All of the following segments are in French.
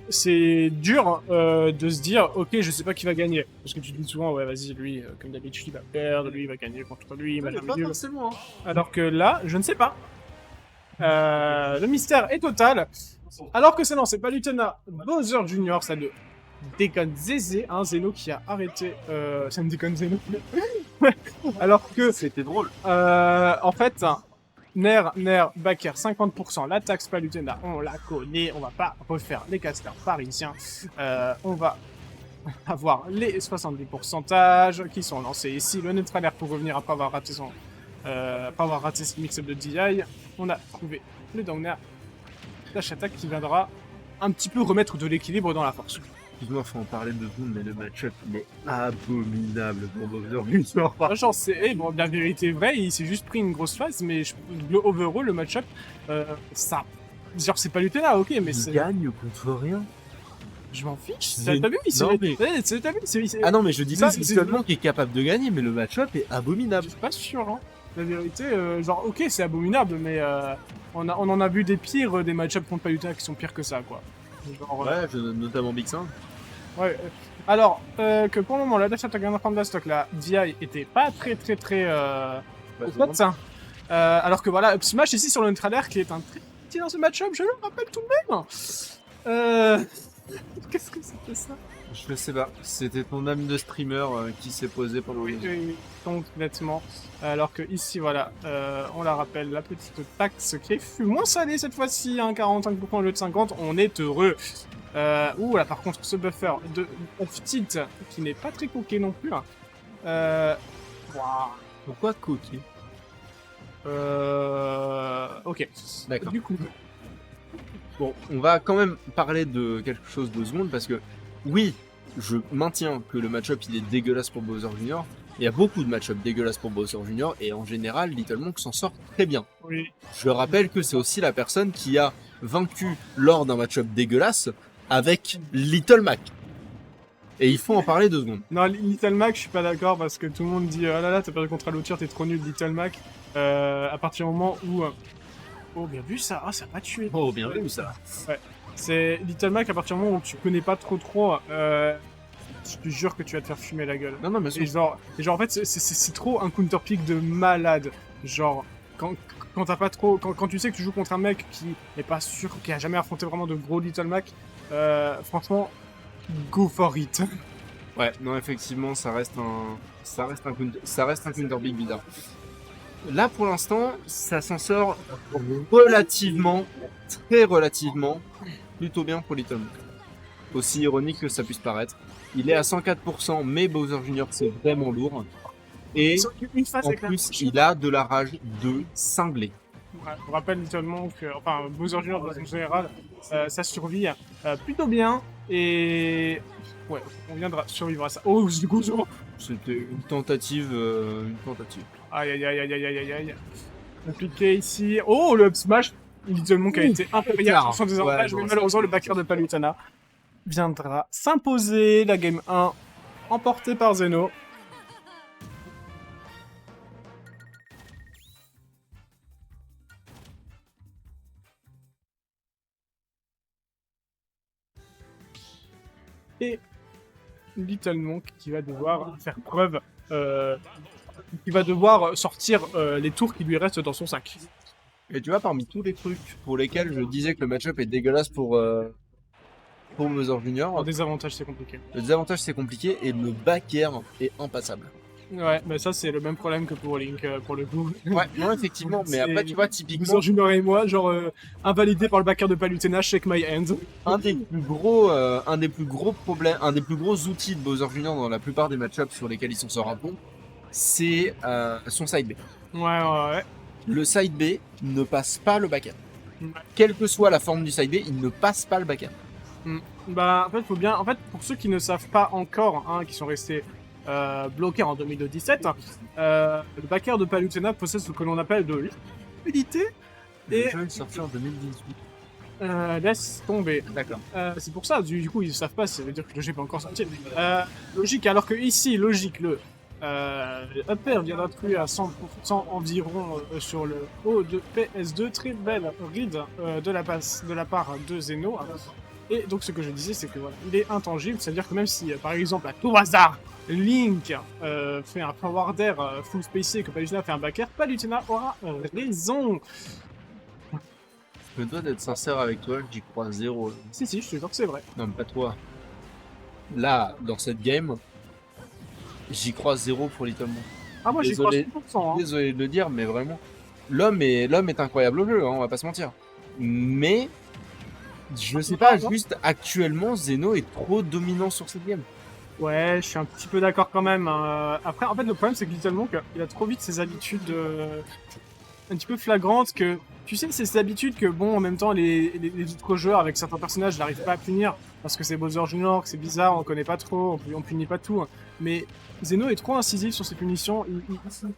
c'est dur de se dire, ok, je sais pas qui va gagner. Parce que tu te dis souvent, ouais, vas-y, lui, comme d'habitude, il va perdre, lui, il va gagner contre lui, il va pas nul. forcément. Hein. Alors que là, je ne sais pas. Le mystère est total. Alors que c'est non, c'est pas Lutena, Bowser Jr., ça ne déconne Zézé, hein, Zeno qui a arrêté. Ça me déconne Zeno. Alors que, C'était drôle. en fait, Ner, Baker, 50%, l'attaque Spalutena, on la connaît, on va pas refaire les casters parisiens. On va avoir les 70 pourcentages qui sont lancés ici. Le neutralaire pour revenir après avoir raté ce mix-up de DI. On a trouvé le downer. Dash attack qui viendra un petit peu remettre de l'équilibre dans la force. Excuse-moi, faut en parler de vous, mais le match-up, il est abominable pour Bowser Jr. Genre, bon, la vérité est vraie, il s'est juste pris une grosse phase, mais overall, le match-up, ça. Genre, c'est pas Lutena, ok, mais c'est. Il gagne contre rien. Je m'en fiche. C'est- T'as vu, il s'est. Non, mais- T'as vu, Ah non, mais je dis Ça, pas c'est seulement qui est capable de gagner, mais le match-up est abominable. Je suis pas sûr, hein. La vérité, genre, ok, c'est abominable, mais on en a vu des pires, des match-ups contre Palutena qui sont pires que ça, quoi. Genre, Ouais, notamment Big Sam. ouais. Alors, que pour le moment, la dash attack en forme de stock, la DI était pas très au top, ça. Alors que voilà, Up Smash ici sur le Neutralaire qui est un très petit dans ce match-up, je le rappelle tout de même. Qu'est-ce que c'était ça? Je sais pas, c'était ton âme de streamer qui s'est posé pendant Oui, complètement. Alors que ici, voilà, on la rappelle, la petite taxe qui fut moins salée cette fois-ci, hein, 45% au lieu de 50, on est heureux. Ouh, là par contre, ce buffer de Off-Tilt, qui n'est pas très coquet non plus. Waouh. Pourquoi coquille? Ok. D'accord. Du coup, Bon, on va quand même parler de quelque chose de seconde parce que, oui, je maintiens que le match-up il est dégueulasse pour Bowser Jr. Il y a beaucoup de match-up dégueulasses pour Bowser Jr. et en général, Little Monk s'en sort très bien. oui. Je rappelle que c'est aussi la personne qui a vaincu lors d'un match-up dégueulasse avec Little Mac. Et il faut en parler 2 secondes. Non, Little Mac, je suis pas d'accord parce que tout le monde dit oh là là, t'as perdu contre Alutir, t'es trop nul, Little Mac. À partir du moment où. Oh, bien vu ça, ah, ça a pas tué. Oh, bien vu ça. C'est Little Mac, à partir du moment où tu connais pas trop, je te jure que tu vas te faire fumer la gueule. Non, mais Et genre en fait, c'est trop un counter pick de malade. Genre, quand t'as pas trop. Quand tu sais que tu joues contre un mec qui est pas sûr, qui a jamais affronté vraiment de gros Little Mac, franchement, go for it. Ouais, non, effectivement, ça reste un counter big bizarre. Là, pour l'instant, ça s'en sort relativement, très relativement, plutôt bien pour Little Monk. Aussi ironique que ça puisse paraître. Il est à 104%, mais Bowser Jr. c'est vraiment lourd. Et Une phase en avec la plus, touche. il a de la rage de cinglé. Ouais, je rappelle Little Monk, enfin Bowser Jr. de façon générale, ça survit plutôt bien et ouais, on viendra survivre à ça. Oh, du coup, C'était une tentative. aïe aïe aïe aïe aïe aïe aïe aïe. Compliqué ici. Oh, le up smash. Little Monk a été un peu tard. sans désavantage, Ouais, mais non, malheureusement le backer de Palutena viendra s'imposer. La game 1 emportée par Zeno. Et Little Monk qui va devoir faire preuve, qui va devoir sortir les tours qui lui restent dans son sac. Et tu vois, parmi tous les trucs pour lesquels je disais que le match-up est dégueulasse pour Bowser Jr., En désavantage, c'est compliqué. le désavantage c'est compliqué et le back air est impassable. Ouais, mais ça c'est le même problème que pour Link pour le coup. Ouais, non, effectivement, mais après, tu vois, typiquement, Bowser Junior et moi, genre invalidé par le backer de Palutena, shake my hand. un des plus gros problèmes, un des plus gros outils de Bowser Jr. dans la plupart des match-ups sur lesquels il s'en sort un peu, c'est son side B. Ouais. Le side B ne passe pas le back air. Ouais. Quelle que soit la forme du side B, il ne passe pas le back air. Bah, en fait, faut bien. En fait, pour ceux qui ne savent pas encore, hein, qui sont restés bloqués en 2017, le backer de Palutena possède ce que l'on appelle de l'habilité. Et Je vais le sortir en 2018. laisse tomber. D'accord. C'est pour ça, du coup, ils ne savent pas, ça veut dire que le jeu n'est pas encore sorti. Logique, alors que ici, logique, le Upper viendra de lui à 100% environ sur le haut de PS2. Très belle read de la part de Zeno. Et donc ce que je disais, c'est que voilà, il est intangible, c'est-à-dire que même si, par exemple, à tout hasard, Link fait un forward air full spacé et que Palutena fait un back air, Palutena aura raison. Je me dois d'être sincère avec toi, j'y crois zéro. Si, je te jure que c'est vrai. Non, mais pas toi. Là, dans cette game, j'y crois zéro pour Little Monk. Ah, moi j'y crois 100%. Hein. Désolé de le dire, mais vraiment. L'homme est incroyable au jeu, hein, on va pas se mentir. Mais, je sais pas, juste actuellement, Zeno est trop dominant sur cette game. Ouais, je suis un petit peu d'accord quand même. Après, en fait, le problème, c'est que Little Monk, il a trop vite ses habitudes un petit peu flagrantes que... Tu sais, c'est ces habitudes que, bon, en même temps, les autres joueurs, avec certains personnages, n'arrivent pas à punir parce que c'est Bowser Jr., que c'est bizarre, on connaît pas trop, on punit pas tout. Hein. Mais Zeno est trop incisif sur ses punitions,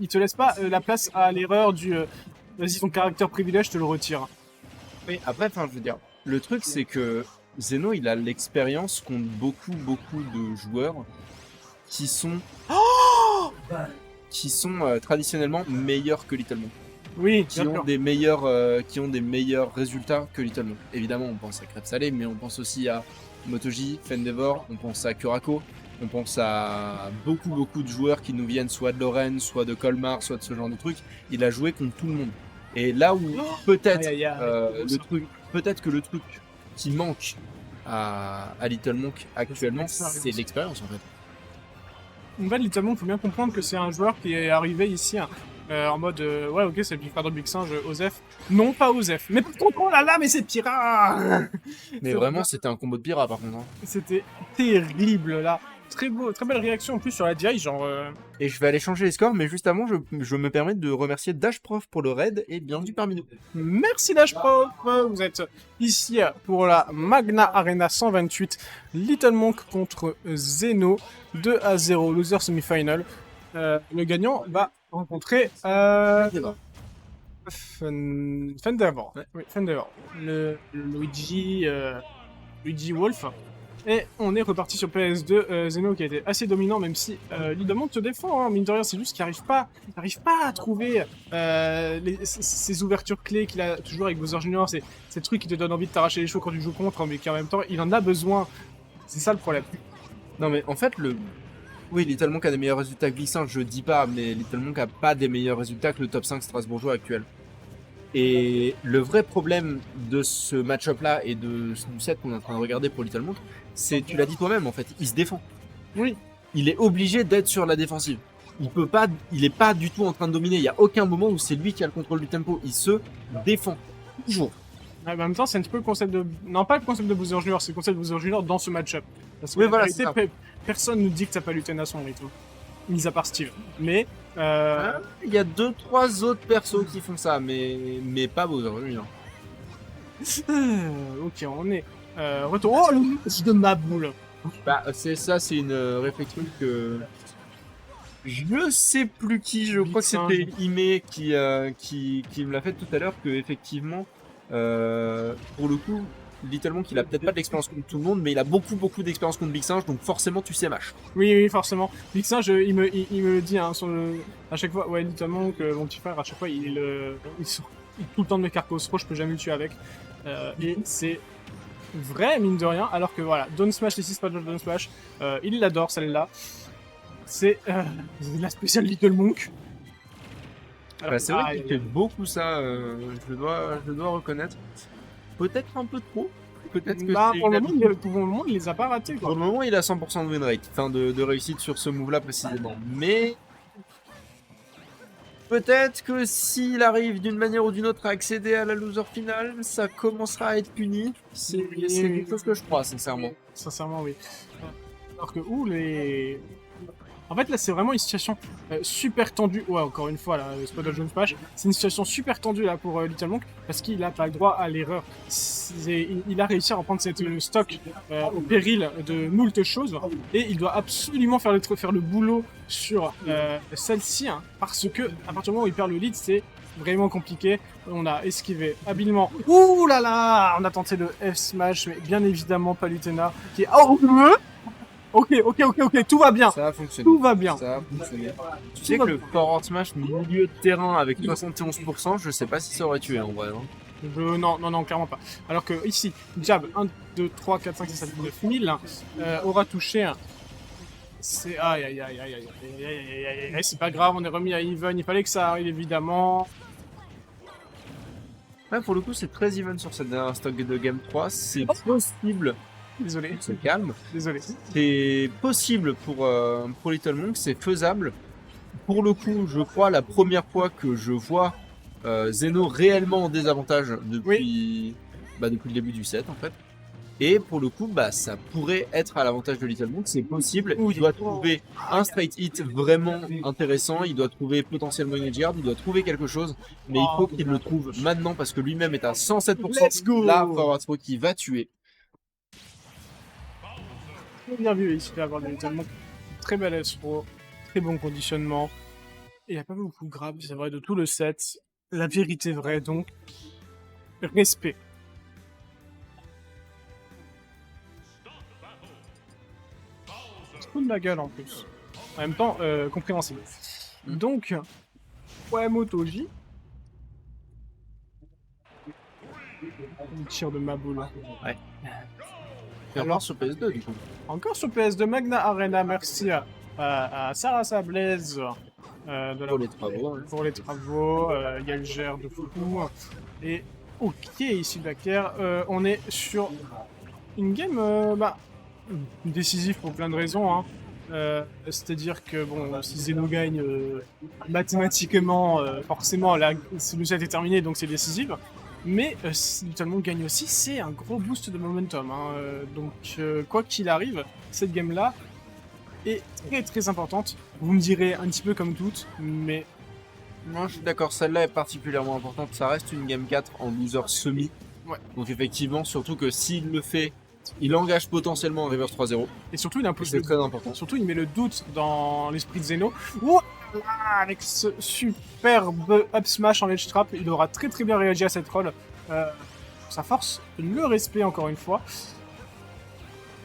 il te laisse pas la place à l'erreur du vas-y, ton caractère privilège, je te le retire. Oui, après, enfin, je veux dire, le truc, c'est que Zeno, il a l'expérience contre beaucoup de joueurs qui sont, traditionnellement meilleurs que Little Monk. Oui, qui ont des meilleurs résultats que Little Monk. Évidemment, on pense à Crêpe Salée, mais on pense aussi à Motoji, Fendevor, on pense à Kurako, on pense à beaucoup de joueurs qui nous viennent soit de Lorraine, soit de Colmar, soit de ce genre de trucs. Il a joué contre tout le monde. Et là où peut-être que le truc qui manque à Little Monk actuellement, c'est l'expérience en fait. En fait, Little Monk, faut bien comprendre que c'est un joueur qui est arrivé ici en mode ouais, ok, c'est le petit frère de Big Singe, Osef. Non, pas Osef. Mais par contre, oh là là, mais c'est Pyrrha. Mais vraiment, c'était un combo de Pyrrha par contre. Hein. C'était terrible là. Très belle réaction en plus sur la DI, genre. Et je vais aller changer les scores, mais juste avant, je me permets de remercier Dashprof pour le raid et bienvenue parmi nous. Merci Dashprof, vous êtes ici pour la Magna Arena 128, Little Monk contre Zeno, 2-0, loser semi-final. Le gagnant va rencontrer Fendevor. Ouais. Oui, Fendevor. Le Luigi Wolf. Et on est reparti sur PS2, Zeno qui a été assez dominant, même si Little Monk se défend, hein, mine de rien, c'est juste qu'il n'arrive pas à trouver ces ouvertures clés qu'il a toujours avec Bowser Jr., ces trucs qui te donnent envie de t'arracher les cheveux quand tu joues contre, mais qui en même temps, il en a besoin. C'est ça le problème. Non mais en fait, oui, Little Monk a des meilleurs résultats que Glissant, je dis pas, mais Little Monk a pas des meilleurs résultats que le top 5 strasbourgeois actuel. Et le vrai problème de ce match-up là et du set qu'on est en train de regarder pour Little Monk, c'est, tu l'as dit toi-même en fait, il se défend. Oui. Il est obligé d'être sur la défensive. Il est pas du tout en train de dominer. Il y a aucun moment où c'est lui qui a le contrôle du tempo. Il se défend. Toujours. Ouais, en même temps, c'est un petit peu le concept de... Non, pas le concept de Bowser Jr., c'est le concept de Bowser Jr. dans ce match-up. Parce que oui, voilà, c'est ça. Personne ne dit que t'as pas lutté à son rythme. Mis à part Steve. Mais... il y a 2-3 autres persos qui font ça, mais pas Bowser Jr. Ok, on est... retour... Oh, le match de ma boule. Bah, c'est une réflexion que... Je sais plus qui, je crois que c'était Ime qui me l'a fait tout à l'heure, que effectivement, pour le coup, Little Monk, il a peut-être pas de l'expérience contre tout le monde, mais il a beaucoup d'expérience contre Big Singe, donc forcément tu sais match. Oui, forcément. Big Singe, il me le dit hein, à chaque fois, ouais, Little Monk, mon petit frère, à chaque fois, il tout le temps de mes carcos pro, je peux jamais le tuer avec. Et c'est vrai, mine de rien, alors que voilà, Down Smash, les 6 pas de Down Smash, il l'adore celle-là. C'est la spéciale Little Monk. Bah, c'est vrai qu'il fait beaucoup ça, je dois reconnaître. Peut-être un peu trop. Peut-être que pour le moment, il les a pas ratés. Quoi. Pour le moment, il a 100% de win rate, enfin de réussite sur ce move-là précisément. Mais peut-être que s'il arrive d'une manière ou d'une autre à accéder à la loser finale, ça commencera à être puni. C'est quelque chose que je crois, sincèrement. Sincèrement, oui. Alors que En fait, là, c'est vraiment une situation super tendue. Ouais, encore une fois, là, Spot Jones Smash, c'est une situation super tendue là pour Little Monk parce qu'il n'a pas le droit à l'erreur. Il a réussi à reprendre cette stock au péril de moult choses et il doit absolument faire le boulot sur celle-ci hein, parce que à partir du moment où il perd le lead, c'est vraiment compliqué. On a esquivé habilement. Ouh là là, on a tenté le F-Smash, mais bien évidemment Palutena qui est... Ok, tout va bien. Ça a fonctionné. Tout va bien. Ça a fonctionné. Tu sais que le forward smash milieu de terrain avec 71%, je sais pas si ça aurait tué en vrai. Hein. Non, clairement pas. Alors que ici, Jab, 1, 2, 3, 4, 5, 6, 7, 9 000 aura touché. C'est. Aïe, c'est pas grave, on est remis à even. Il fallait que ça arrive évidemment. Ouais, pour le coup, c'est très even sur cette dernière stock de Game 3. C'est possible. Désolé. Se calme. Désolé. C'est possible pour Little Monk, c'est faisable. Pour le coup, je crois la première fois que je vois Zeno réellement en désavantage depuis le début du set en fait. Et pour le coup, ça pourrait être à l'avantage de Little Monk, c'est possible. Il doit trouver un straight hit vraiment intéressant, il doit trouver potentiellement une edge guard, il doit trouver quelque chose, mais il faut qu'il le trouve maintenant parce que lui-même est à 107%. Let's go. Là, forward throw qui va tuer. Bien vu ici d'avoir des Little Monk. Très bel S-Pro, très bon conditionnement. Et il n'y a pas beaucoup de grab, c'est vrai, de tout le set. La vérité vraie, donc. Respect. C'est coup de la gueule en plus. En même temps, compréhensible. Donc, ouais, Motoji. On tire de ma boule. Ouais. Et alors sur PS2 du coup. Encore sur PS2 Magna Arena, merci à Sarah Sablaise Pour les travaux. Hein. Pour les travaux, Yalger de fou. Et ok, ici Dakar, on est sur une game décisive pour plein de raisons. Hein. C'est-à-dire que bon, si Zeno gagne mathématiquement, forcément, le set est terminé, donc c'est décisif. Mais si Little Monk gagne aussi, c'est un gros boost de momentum. Hein. Donc quoi qu'il arrive, cette game-là est très très importante. Vous me direz un petit peu comme toutes, mais... Non, je suis d'accord, celle-là est particulièrement importante. Ça reste une game 4 en loser semi. Ouais. Donc effectivement, surtout que s'il le fait, il engage potentiellement un reverse 3-0. Et surtout, il impose c'est très important. Surtout, il met le doute dans l'esprit de Zeno. Ouah, avec ce superbe up smash en edge trap, il aura très très bien réagi à cette roll. Ça force le respect encore une fois.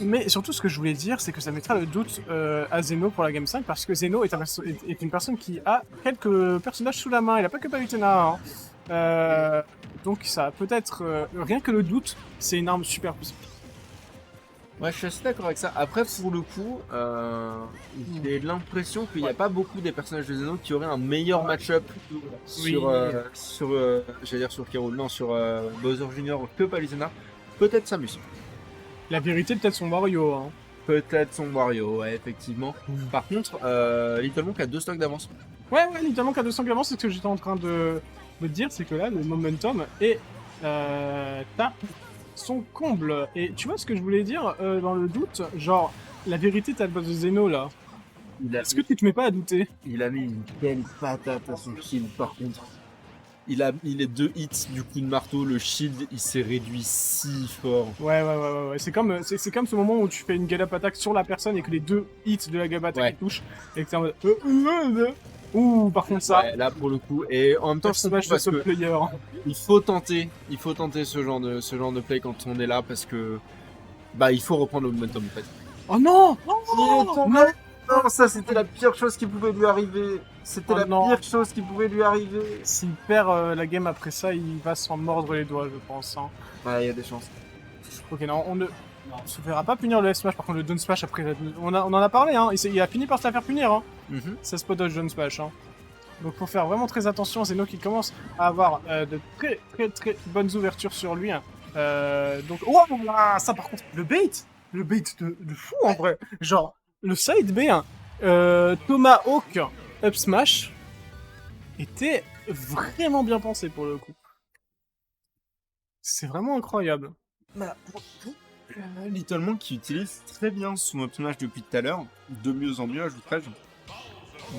Mais surtout, ce que je voulais dire, c'est que ça mettra le doute à Zeno pour la Game 5, parce que Zeno est une personne qui a quelques personnages sous la main. Il n'a pas que Palutena. Hein. Donc ça peut-être... rien que le doute, c'est une arme super puissante. Ouais, je suis assez d'accord avec ça. Après, pour le coup, j'ai l'impression qu'il n'y a pas beaucoup des personnages de Zeno qui auraient un meilleur match-up sur K.O. Non, sur Bowser Jr. que Palutena. Peut-être Samus. La vérité, peut-être son Wario. Hein. Peut-être son Wario, ouais, effectivement. Par contre, Little Monk a 2 stocks d'avance. Ouais, Little Monk a 200 d'avance, c'est ce que j'étais en train de dire, c'est que là, le momentum est à son comble. Et tu vois ce que je voulais dire dans le doute, genre, la vérité, t'as le boss de Zeno, là. Est-ce que tu te mets pas à douter? Il a mis une belle patate à son shield, par contre. Il est 2 hits du coup de marteau, le shield il s'est réduit si fort. Ouais. C'est comme ce moment où tu fais une gallop attack sur la personne et que les 2 hits de la gallop attack touchent et que t'es en mode ouh, par contre ça. Ouais, là pour le coup, et en même temps je comprends parce que player. il faut tenter ce genre de play quand on est là parce que il faut reprendre le momentum en fait. Oh non, non, ça c'était la pire chose qui pouvait lui arriver. C'était pire chose qui pouvait lui arriver. S'il perd la game après ça, il va s'en mordre les doigts, je pense. Hein. Ouais, il y a des chances. Ok, non, on ne se verra pas punir le F-Smash, par contre le down smash après, on en a parlé, hein. Il a fini par se la faire punir. Hein. Ça spot dodge down smash. Hein. Donc faut faire vraiment très attention, Zeno qui commence à avoir de très bonnes ouvertures sur lui. Hein. Donc, oh, ça par contre, le bait de fou en vrai. Genre, le side B, hein, Tomahawk up smash était vraiment bien pensé pour le coup. C'est vraiment incroyable. Little Monk qui utilise très bien son up smash depuis tout à l'heure, de mieux en mieux ajouterais-je.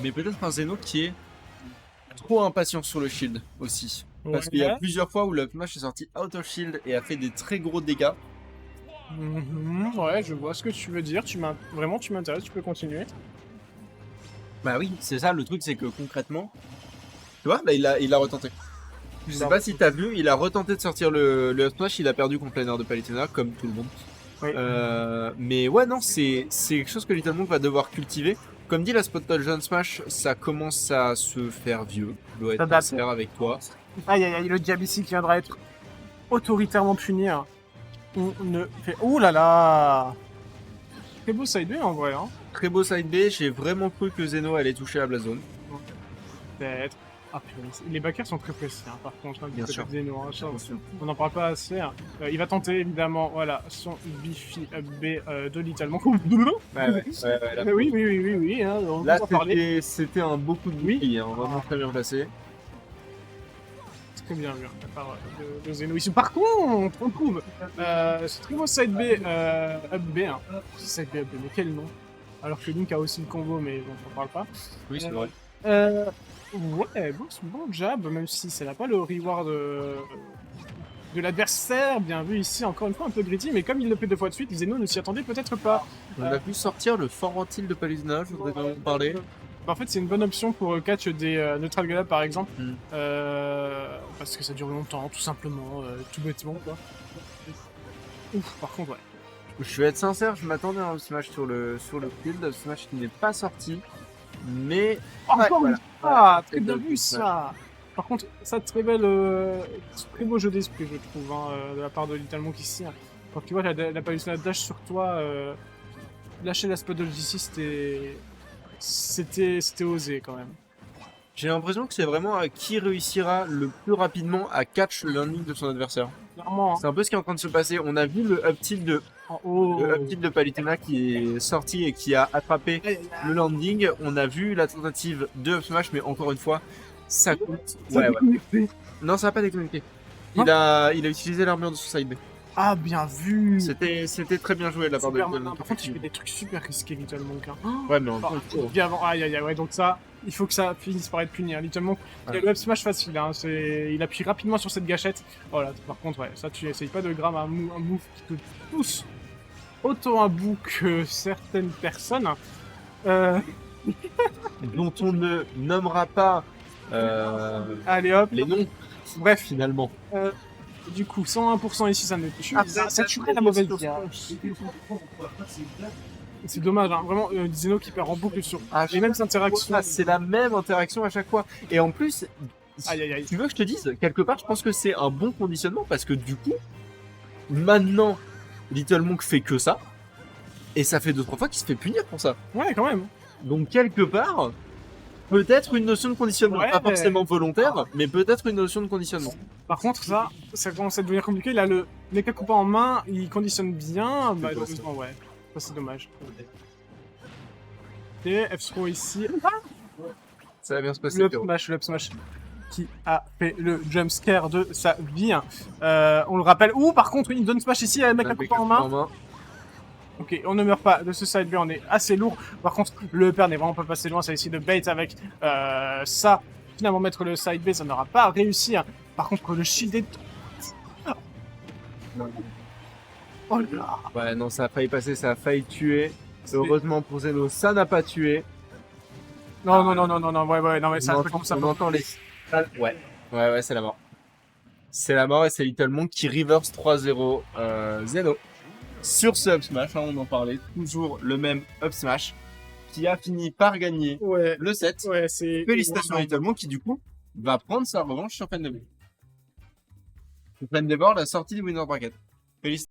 Mais peut-être un Zeno qui est trop impatient sur le shield aussi. Parce qu'il y a plusieurs fois où le up smash est sorti out of shield et a fait des très gros dégâts. Ouais, je vois ce que tu veux dire. Vraiment, tu m'intéresses, tu peux continuer. Bah oui, c'est ça, le truc c'est que concrètement, tu vois, il a retenté. Je sais pas si t'as vu, il a retenté de sortir le up smash, il a perdu contre l'air de Palutena, comme tout le monde. Oui. Mais ouais, non, c'est quelque chose que Little Monk va devoir cultiver. Comme dit la Spot Dungeon Smash, ça commence à se faire vieux. Je dois être Ça date. sincère avec toi. Aïe, aïe, aïe, le diable ici qui viendra être autoritairement puni. Hein. On ne fait... Ouh là là. Très beau side B en vrai. Hein. Très beau side B, j'ai vraiment cru que Zeno allait toucher la Blast Zone. Peut-être. Ah, purée, les backers sont très précis, hein, par contre. Hein, Bien sûr. Zeno, hein, on n'en parle pas assez. Hein. Il va tenter, évidemment, voilà, son Bifi B de Little Monk. Ouais, Oui, oui, oui, oui, oui. Hein, on là, peut en parler. c'était un beau coup de Oui. bouclier, hein, vraiment très bien placé. Très bien vu, hein, de la part de Zeno ici. Par contre, on trouve ce très beau side B, up B. Hein. Side B, up B, mais quel nom? Alors que Link a aussi le combo, mais bon, on parle pas. Oui, c'est vrai. Ouais, bon jab, même si ça n'a pas le reward de l'adversaire. Bien vu ici, encore une fois un peu gritty, mais comme il le fait 2 fois de suite, Zeno ne s'y attendait peut-être pas. On a pu sortir le forward tilt de Palutena, je voudrais vraiment en parler. Bah, en fait, c'est une bonne option pour catch des Neutral Galab par exemple, Mm. parce que ça dure longtemps, tout simplement, tout bêtement quoi. Ouf, par contre, ouais. Je vais être sincère, je m'attendais à un smash sur le field, smash qui n'est pas sorti, mais Encore voilà. une fois, très C'est bien de- vu ça. Par contre, ça très très beau jeu d'esprit je trouve, hein, de la part de Little Monk ici. Hein. Quand tu vois la Palutena dash sur toi, lâcher la spot de JC, c'était osé quand même. j'ai l'impression que c'est vraiment qui réussira le plus rapidement à catch le landing de son adversaire. Clairement, hein. C'est un peu ce qui est en train de se passer. On a vu le up tilt de, En haut. le up tilt de Palutena qui est sorti et qui a attrapé Aïe, aïe, aïe. le landing. On a vu la tentative de up smash, mais encore une fois, ça coûte. Ça Ouais, ouais. déconnecté. Non, ça n'a pas déconnecté. Non. Il a utilisé l'armure de son side B. Ah, bien vu. C'était très bien joué de la part de Super Little malin. Monk, Par contre, il fait effectivement. des trucs super risqués, Little Monk. Hein. Ouais, mais en Enfin, même temps, bien avant. Aïe, aïe, aïe, ouais, donc ça, il faut que ça finisse par être puni. Hein. Little Monk, il a Ouais. le up smash facile. Hein. Il appuie rapidement sur cette gâchette. Voilà, par contre, ouais, ça, tu essayes pas de grab un move qui te pousse autant à bout que certaines personnes. dont on ne nommera pas Allez hop, les noms, bref, finalement. du coup, 101% ici, ça ne tue. Ah, ça tuerait la mauvaise vie. Hein. C'est dommage, hein. Vraiment, Zeno qui perd en boucle sur Ah, les mêmes interactions. Ah, c'est la même interaction à chaque fois. Et en plus, Aïe, aïe, aïe. tu veux que je te dise, quelque part, je pense que c'est un bon conditionnement parce que du coup, maintenant, Little Monk fait que ça. Et ça fait 2-3 fois qu'il se fait punir pour ça. Ouais, quand même. Donc, quelque part, peut-être une notion de conditionnement. Ouais, Pas forcément volontaire, mais peut-être une notion de conditionnement. Par contre, ça commence à devenir compliqué. Là, le Mecha Koopa en main, il conditionne bien. Malheureusement, ouais. Ça, c'est dommage. Ok, F-Throw ici. Ça va bien se passer. Le up Pierrot. smash, le up smash. Qui a fait le jump scare de sa vie. Hein. On le rappelle. Ouh, par contre, une down smash ici, avec Mecha Koopa en main. Ok, on ne meurt pas de ce side B, on est assez lourd. Par contre, le upper n'est vraiment pas passé loin, ça a essayé de bait avec ça. Finalement, mettre le side B, ça n'aura pas réussi. Hein. Par contre, le shield est... Oh là. Ouais, non, ça a failli passer, ça a failli tuer. C'est- Heureusement pour Zeno, ça n'a pas tué. Non, ouais, non, mais ça, On entend les... Ouais, ouais, c'est la mort. C'est la mort et c'est Little Monk qui reverse 3-0 Zeno. Sur ce up smash, hein, on en parlait, toujours le même up smash, qui a fini par gagner Ouais, le set. ouais, c'est... Félicitations à Little Monk qui du coup va prendre sa revanche sur Fendeborg. Fendeborg, la sortie du winner bracket. Félicitations.